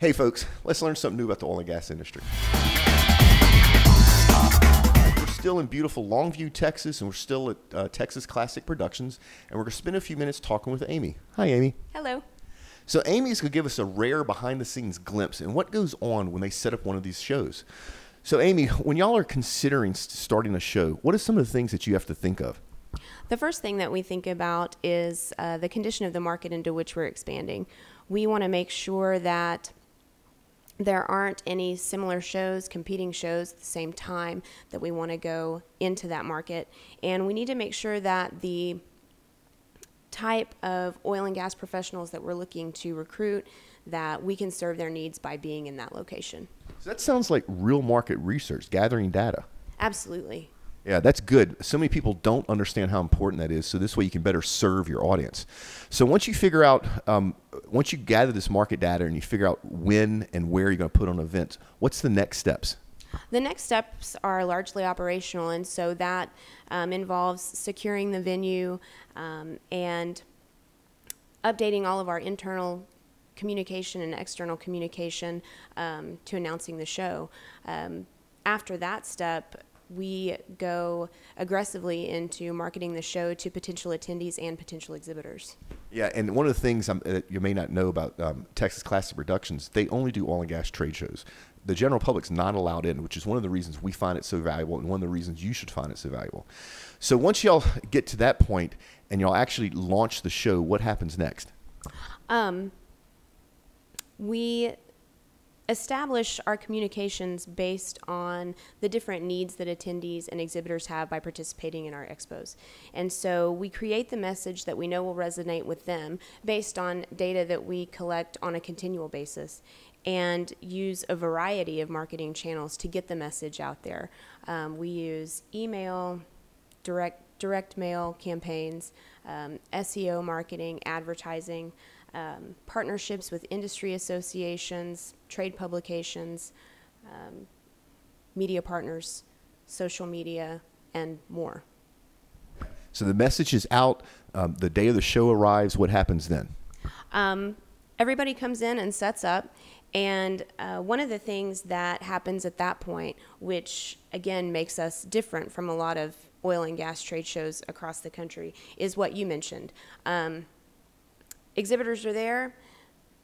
Hey folks, let's learn something new about the oil and gas industry. We're still in beautiful Longview, Texas, and we're still at Texas Classic Productions, and we're going to spend a few minutes talking with Amy. Hi, Amy. Hello. So Amy's going to give us a rare behind-the-scenes glimpse in what goes on when they set up one of these shows. So Amy, when y'all are considering starting a show, what are some of the things that you have to think of? The first thing that we think about is the condition of the market into which we're expanding. We want to make sure that there aren't any similar shows, competing shows at the same time that we want to go into that market. And we need to make sure that the type of oil and gas professionals that we're looking to recruit, that we can serve their needs by being in that location. So that sounds like real market research, gathering data. Absolutely. Yeah, that's good. So many people don't understand how important that is, so this way you can better serve your audience. So once you figure out, once you gather this market data and you figure out when and where you're going to put on events, what's the next steps? The next steps are largely operational, and so that involves securing the venue and updating all of our internal communication and external communication to announcing the show. After that step, we go aggressively into marketing the show to potential attendees and potential exhibitors. Yeah, and one of the things you may not know about Texas Classic Productions, they only do oil and gas trade shows. The general public's not allowed in, which is one of the reasons we find it so valuable and one of the reasons you should find it so valuable. So once y'all get to that point and y'all actually launch the show, what happens next? We establish our communications based on the different needs that attendees and exhibitors have by participating in our expos. And so we create the message that we know will resonate with them based on data that we collect on a continual basis, and use a variety of marketing channels to get the message out there. We use email, direct mail campaigns, SEO marketing, advertising, partnerships with industry associations, trade publications, media partners, social media, and more. So the message is out, the day of the show arrives, what happens then? Everybody comes in and sets up, and one of the things that happens at that point, which again makes us different from a lot of oil and gas trade shows across the country, is what you mentioned. Exhibitors are there,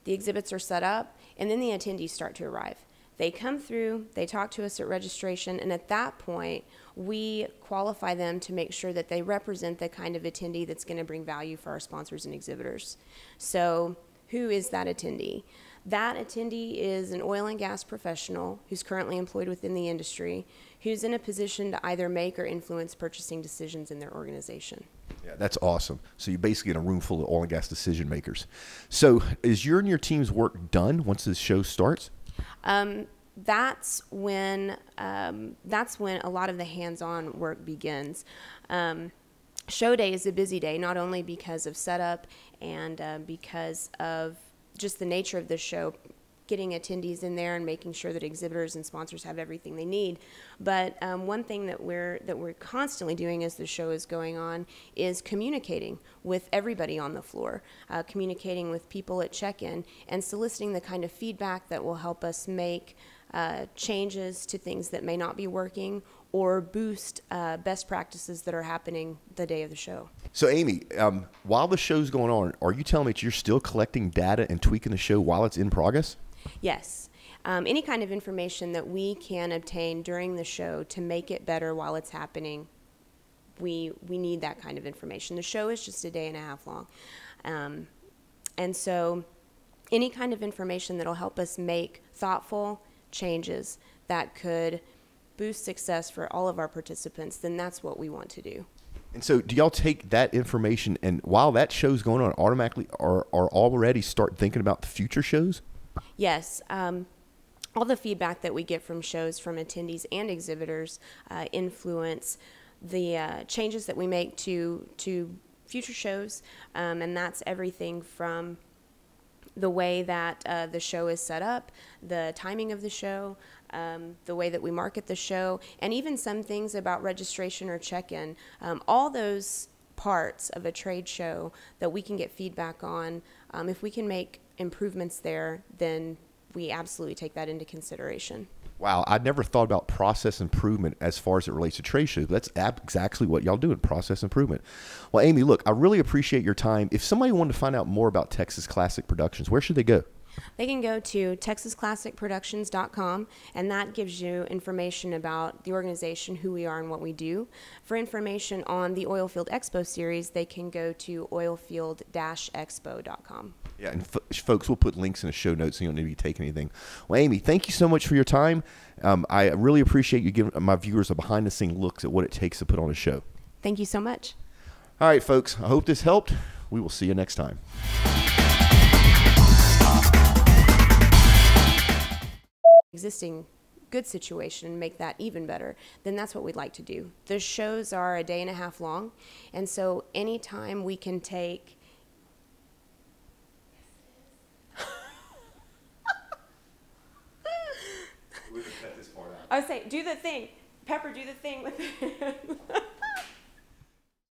the exhibits are set up, and then the attendees start to arrive. They come through, they talk to us at registration, and at that point, we qualify them to make sure that they represent the kind of attendee that's going to bring value for our sponsors and exhibitors. So, who is that attendee? That attendee is an oil and gas professional who's currently employed within the industry, who's in a position to either make or influence purchasing decisions in their organization. Yeah, that's awesome. So you're basically in a room full of oil and gas decision makers. So is your and your team's work done once this show starts? That's when a lot of the hands-on work begins. Show day is a busy day, not only because of setup and because of just the nature of the show, getting attendees in there and making sure that exhibitors and sponsors have everything they need. But one thing that we're constantly doing as the show is going on is communicating with everybody on the floor, communicating with people at check-in, and soliciting the kind of feedback that will help us make changes to things that may not be working, or boost best practices that are happening the day of the show. So Amy, while the show's going on, are you telling me that you're still collecting data and tweaking the show while it's in progress? Yes. Any kind of information that we can obtain during the show to make it better while it's happening, we need that kind of information. The show is just a day and a half long. And so any kind of information that will help us make thoughtful changes that could boost success for all of our participants, then that's what we want to do. And so do y'all take that information and while that show's going on automatically are already start thinking about the future shows? Yes. All the feedback that we get from shows from attendees and exhibitors influence the changes that we make to future shows, and that's everything from the way that the show is set up, the timing of the show, the way that we market the show, and even some things about registration or check-in. All those parts of a trade show that we can get feedback on, if we can make improvements there, then we absolutely take that into consideration. Wow, I'd never thought about process improvement as far as it relates to trade shows. That's exactly what y'all do in process improvement. Well, Amy, look, I really appreciate your time. If somebody wanted to find out more about Texas Classic Productions, where should they go? They can go to texasclassicproductions.com, and that gives you information about the organization, who we are, and what we do. For information on the Oilfield Expo series, they can go to oilfield-expo.com. Yeah, and folks, we'll put links in the show notes so you don't need to be taking anything. Well, Amy, thank you so much for your time. I really appreciate you giving my viewers a behind-the-scenes look at what it takes to put on a show. Thank you so much. All right, folks, I hope this helped. We will see you next time. Existing good situation and make that even better, then that's what we'd like to do. The shows are a day and a half long, and so anytime we can take I would say, do the thing. Pepper, do the thing with it.